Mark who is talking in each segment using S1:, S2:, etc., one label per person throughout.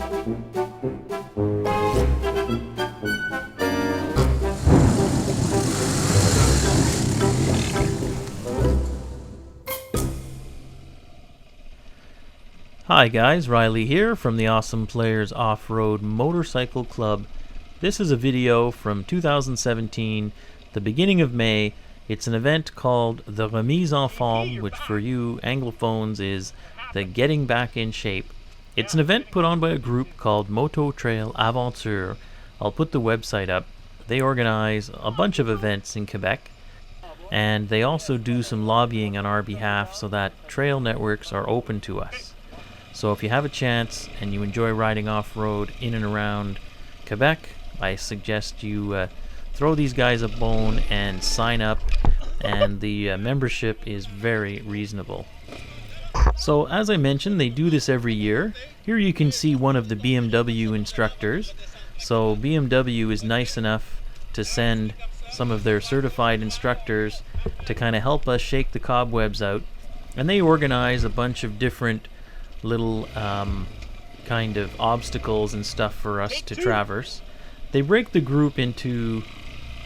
S1: Hi guys, Riley here from the Awesome Players Off-Road Motorcycle Club. This is a video from 2017, the beginning of May. It's an event called the Remise en forme, which for you Anglophones is the getting back in shape. It's an event put on by a group called Mototrailaventure. I'll put the website up. They organize a bunch of events in Quebec, and they also do some lobbying on our behalf so that trail networks are open to us. So if you have a chance and you enjoy riding off-road in and around Quebec, I suggest you throw these guys a bone and sign up, and the membership is very reasonable. So as I mentioned, they do this every year. Here you can see one of the BMW instructors. So BMW is nice enough to send some of their certified instructors to kind of help us shake the cobwebs out, and they organize a bunch of different little kind of obstacles and stuff for us to traverse. They break the group into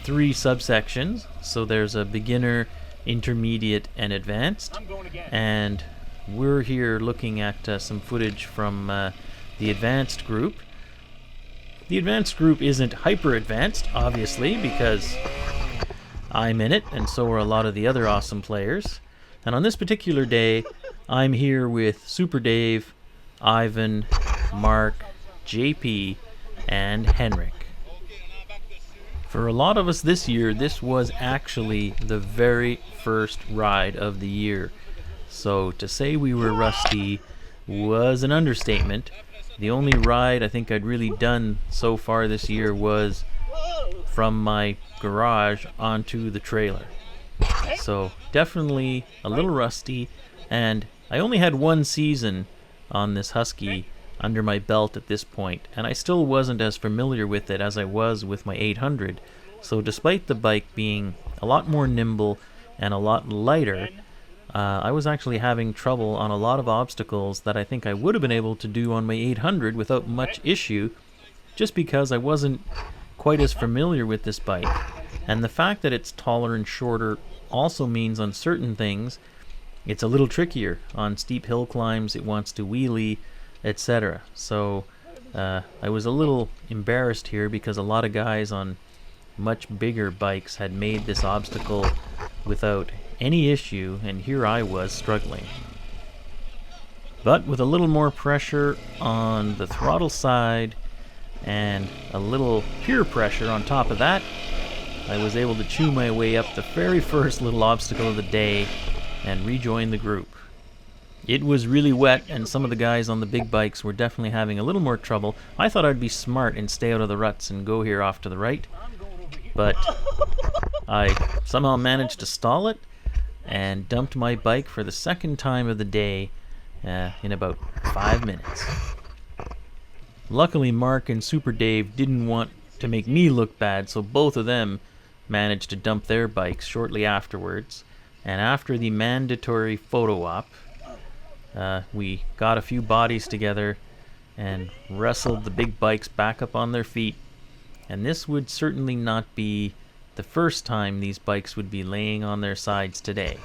S1: 3 subsections. So there's a beginner, intermediate, and advanced. And we're here looking at some footage from the advanced group. The advanced group isn't hyper advanced, obviously, because I'm in it, and so are a lot of the other awesome players. And on this particular day, I'm here with Super Dave, Ivan, Marc, JP, and Henrik. For a lot of us this year, this was actually the very first ride of the year. So to say we were rusty was an understatement. The only ride I think I'd really done so far this year was from my garage onto the trailer. So definitely a little rusty, and I only had 1 season on this Husky under my belt at this point, and I still wasn't as familiar with it as I was with my 800. So despite the bike being a lot more nimble and a lot lighter, I was actually having trouble on a lot of obstacles that I think I would have been able to do on my 800 without much issue, just because I wasn't quite as familiar with this bike. And the fact that it's taller and shorter also means on certain things it's a little trickier. On steep hill climbs it wants to wheelie, etc. So I was a little embarrassed here because a lot of guys on much bigger bikes had made this obstacle without any issue, and here I was struggling. But with a little more pressure on the throttle side and a little peer pressure on top of that, I was able to chew my way up the very first little obstacle of the day and rejoin the group. It was really wet, and some of the guys on the big bikes were definitely having a little more trouble. I thought I'd be smart and stay out of the ruts and go here off to the right, but I somehow managed to stall it and dumped my bike for the second time of the day in about 5 minutes. Luckily, Marc and Super Dave didn't want to make me look bad, so both of them managed to dump their bikes shortly afterwards. And after the mandatory photo op, we got a few bodies together and wrestled the big bikes back up on their feet. And this would certainly not be the first time these bikes would be laying on their sides today.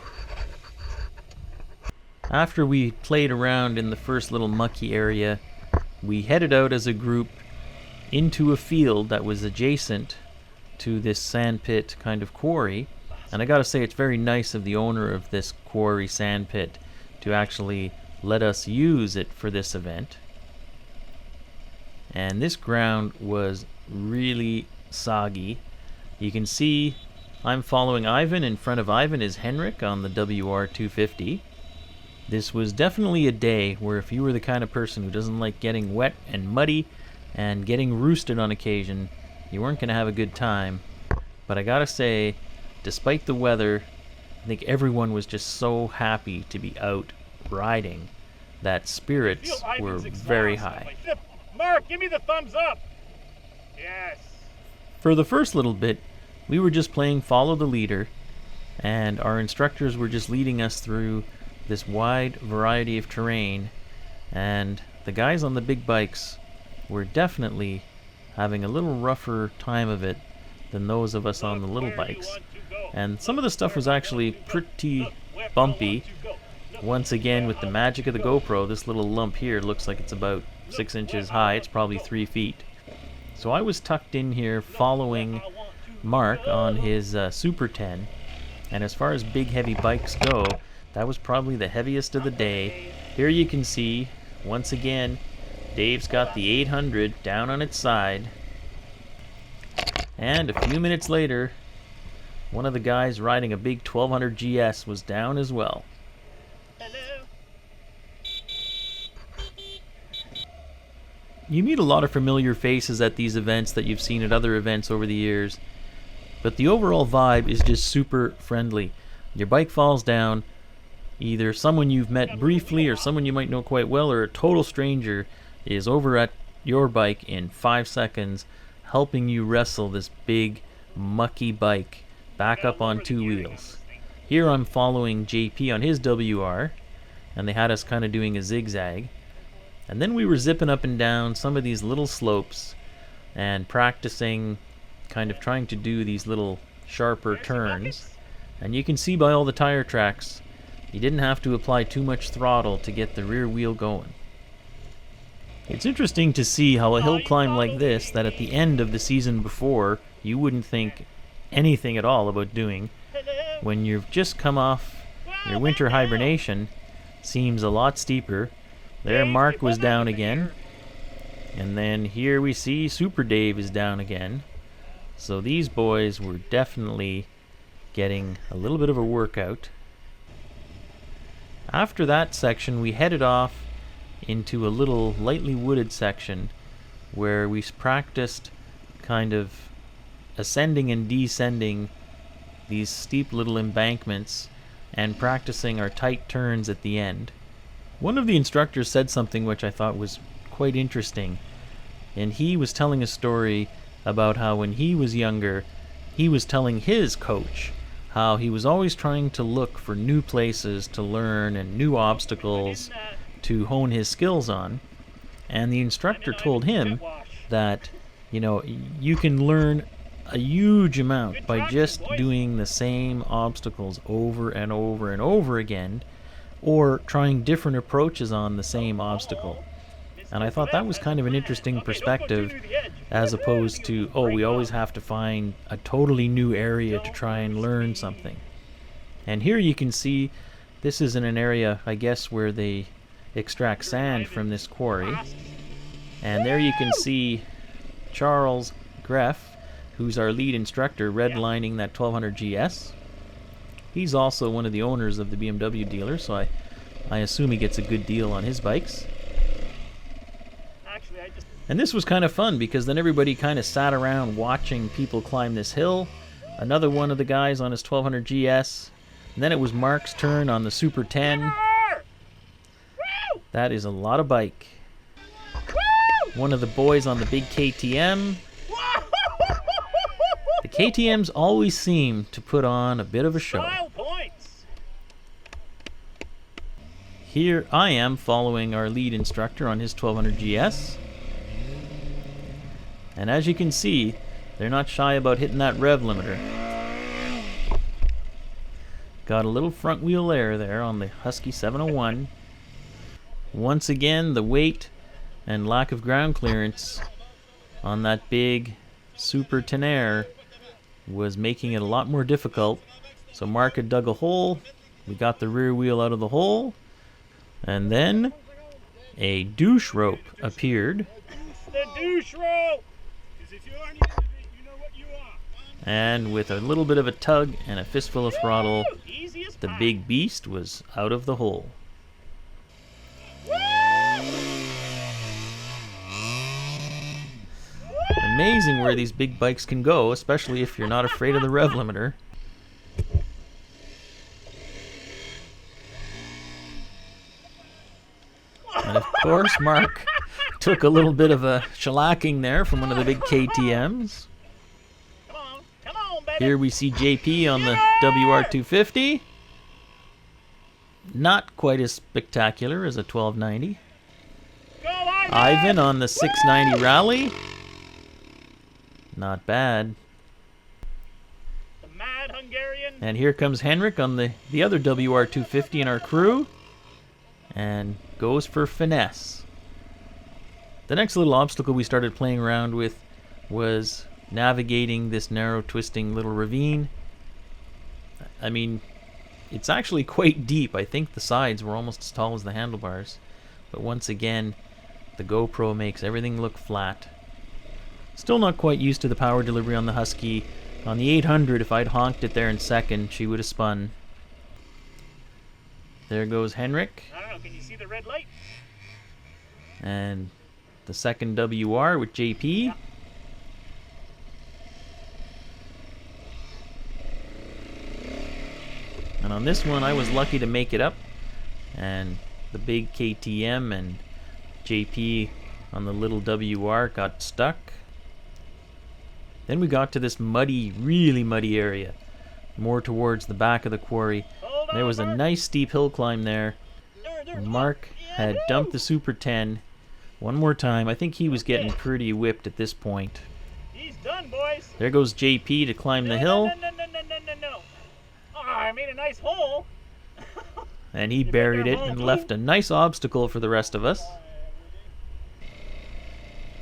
S1: After we played around in the first little mucky area, we headed out as a group into a field that was adjacent to this sandpit kind of quarry. And I gotta say, it's very nice of the owner of this quarry sandpit to actually let us use it for this event. And this ground was really soggy. You can see I'm following Ivan. In front of Ivan is Henrik on the WR250. This was definitely a day where if you were the kind of person who doesn't like getting wet and muddy and getting roosted on occasion, you weren't going to have a good time. But I gotta say, despite the weather, I think everyone was just so happy to be out riding that spirits were very high.
S2: Marc, give me the thumbs up! Yes!
S1: For the first little bit, we were just playing follow the leader, and our instructors were just leading us through this wide variety of terrain, and the guys on the big bikes were definitely having a little rougher time of it than those of us on the little bikes. And some of the stuff was actually pretty bumpy. Once again, with the magic of the GoPro, this little lump here looks like it's about 6 inches high. It's probably 3 feet. So I was tucked in here following Marc on his Super 10. And as far as big heavy bikes go, that was probably the heaviest of the day. Here you can see, once again, Dave's got the 800 down on its side. And a few minutes later, one of the guys riding a big 1200GS was down as well. You meet a lot of familiar faces at these events that you've seen at other events over the years, but the overall vibe is just super friendly. Your bike falls down, either someone you've met briefly or someone you might know quite well, or a total stranger is over at your bike in 5 seconds, helping you wrestle this big, mucky bike back up on 2 wheels. Here I'm following JP on his WR, and they had us kind of doing a zigzag. And then we were zipping up and down some of these little slopes and practicing, kind of trying to do these little sharper turns. And you can see by all the tire tracks, you didn't have to apply too much throttle to get the rear wheel going. It's interesting to see how a hill climb like this, that at the end of the season before, you wouldn't think anything at all about doing, when you've just come off your winter hibernation, seems a lot steeper. There Marc was down again, and then here we see Super Dave is down again. So these boys were definitely getting a little bit of a workout. After that section, we headed off into a little lightly wooded section where we practiced kind of ascending and descending these steep little embankments and practicing our tight turns at the end. One of the instructors said something which I thought was quite interesting, and he was telling a story about how when he was younger, he was telling his coach how he was always trying to look for new places to learn and new obstacles to hone his skills on. And the instructor told him that, you know, you can learn a huge amount by just doing the same obstacles over and over and over again, or trying different approaches on the same obstacle. And I thought that was kind of an interesting perspective, as opposed to, oh, we always have to find a totally new area to try and learn something. And here you can see, this is in an area, I guess, where they extract sand from this quarry. And there you can see Charles Greff, who's our lead instructor, redlining that 1200GS. He's also one of the owners of the BMW dealer, so I assume he gets a good deal on his bikes. And this was kind of fun, because then everybody kind of sat around watching people climb this hill. Another one of the guys on his 1200GS. And then it was Marc's turn on the Super 10. That is a lot of bike. One of the boys on the big KTM. The KTMs always seem to put on a bit of a show. Here I am following our lead instructor on his 1200GS. And as you can see, they're not shy about hitting that rev limiter. Got a little front wheel air there on the Husky 701. Once again, the weight and lack of ground clearance on that big Super Tenere was making it a lot more difficult. So Marc had dug a hole, we got the rear wheel out of the hole, and then a douche rope appeared.
S2: The douche rope! Because if you aren't used to it, you know what you are.
S1: And with a little bit of a tug and a fistful of throttle, the big beast was out of the hole. Amazing where these big bikes can go, especially if you're not afraid of the rev limiter. And of course, Marc took a little bit of a shellacking there from one of the big KTMs.
S2: Come on, baby.
S1: Here we see JP on the WR250. Not quite as spectacular as a 1290.
S2: Go,
S1: Ivan on the 690 Rally. Not bad.
S2: The mad Hungarian.
S1: And here comes Henrik on the other WR250 in our crew. And goes for finesse. The next little obstacle we started playing around with was navigating this narrow, twisting little ravine. I mean, it's actually quite deep. I think the sides were almost as tall as the handlebars. But once again, the GoPro makes everything look flat. Still not quite used to the power delivery on the Husky. On the 800, if I'd honked it there in second, she would have spun. There goes Henrik.
S2: I don't know, can you see the red light?
S1: And the second WR with JP.
S2: Yeah.
S1: And on this one, I was lucky to make it up. And the big KTM and JP on the little WR got stuck. Then we got to this muddy, really muddy area, more towards the back of the quarry. There was a nice steep hill climb there. Marc had dumped the Super 10 one more time. I think he was getting pretty whipped at this point.
S2: He's done, boys.
S1: There goes JP to climb the hill.
S2: No. Oh, I made a nice hole.
S1: And he buried it and left a nice obstacle for the rest of us.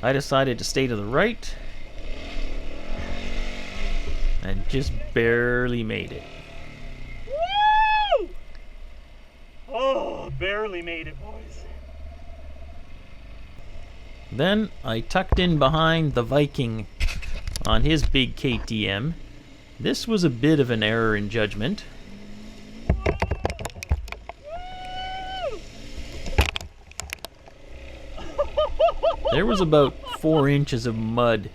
S1: I decided to stay to the right. And just barely made it.
S2: Woo! Oh, barely made it, boys.
S1: Then I tucked in behind the Viking on his big KTM. This was a bit of an error in judgment. There was about 4 inches of mud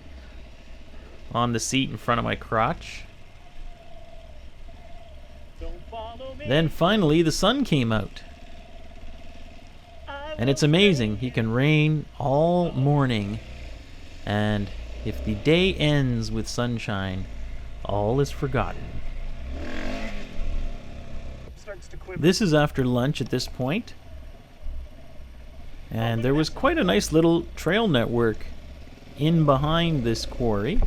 S1: on the seat in front of my crotch. Then finally the sun came out. And it's amazing, he can rain all morning, and if the day ends with sunshine, all is forgotten. This is after lunch at this point. And there was quite a nice little trail network in behind this quarry.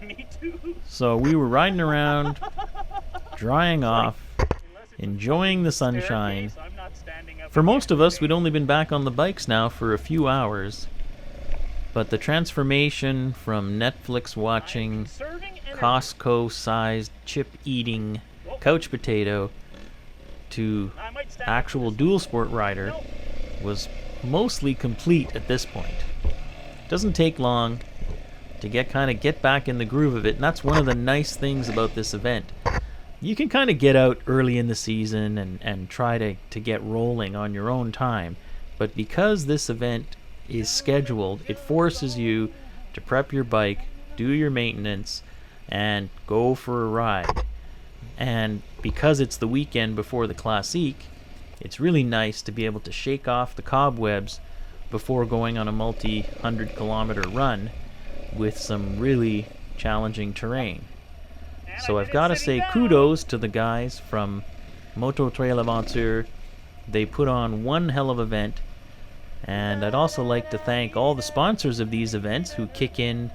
S2: Me too.
S1: So we were riding around, drying off, enjoying the sunshine. For most of us, we'd only been back on the bikes now for a few hours. But the transformation from Netflix watching, Costco-sized chip-eating couch potato to actual dual sport rider was mostly complete at this point. It doesn't take long to get back in the groove of it, and that's one of the nice things about this event. You can kind of get out early in the season and try to get rolling on your own time, but because this event is scheduled, it forces you to prep your bike, do your maintenance, and go for a ride. And because it's the weekend before the Classique, it's really nice to be able to shake off the cobwebs before going on a multi-100-kilometer run with some really challenging terrain. So I've got to say kudos to the guys from Mototrailaventure. They put on one hell of an event, and I'd also like to thank all the sponsors of these events who kick in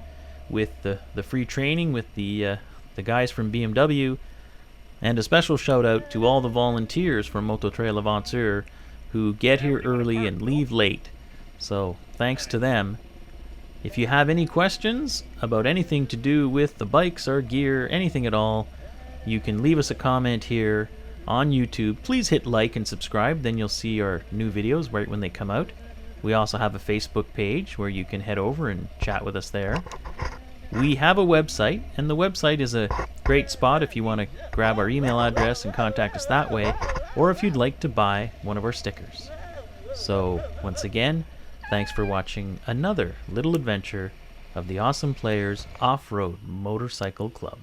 S1: with the free training with the guys from BMW. And a special shout out to all the volunteers from Mototrailaventure who get here early and leave late. So thanks to them. If you have any questions about anything to do with the bikes or gear, anything at all, you can leave us a comment here on YouTube. Please hit like and subscribe, then you'll see our new videos right when they come out. We also have a Facebook page where you can head over and chat with us there. We have a website, and the website is a great spot if you want to grab our email address and contact us that way, or if you'd like to buy one of our stickers. So, once again, thanks for watching another little adventure of the Awesome Players Off-Road Motorcycle Club.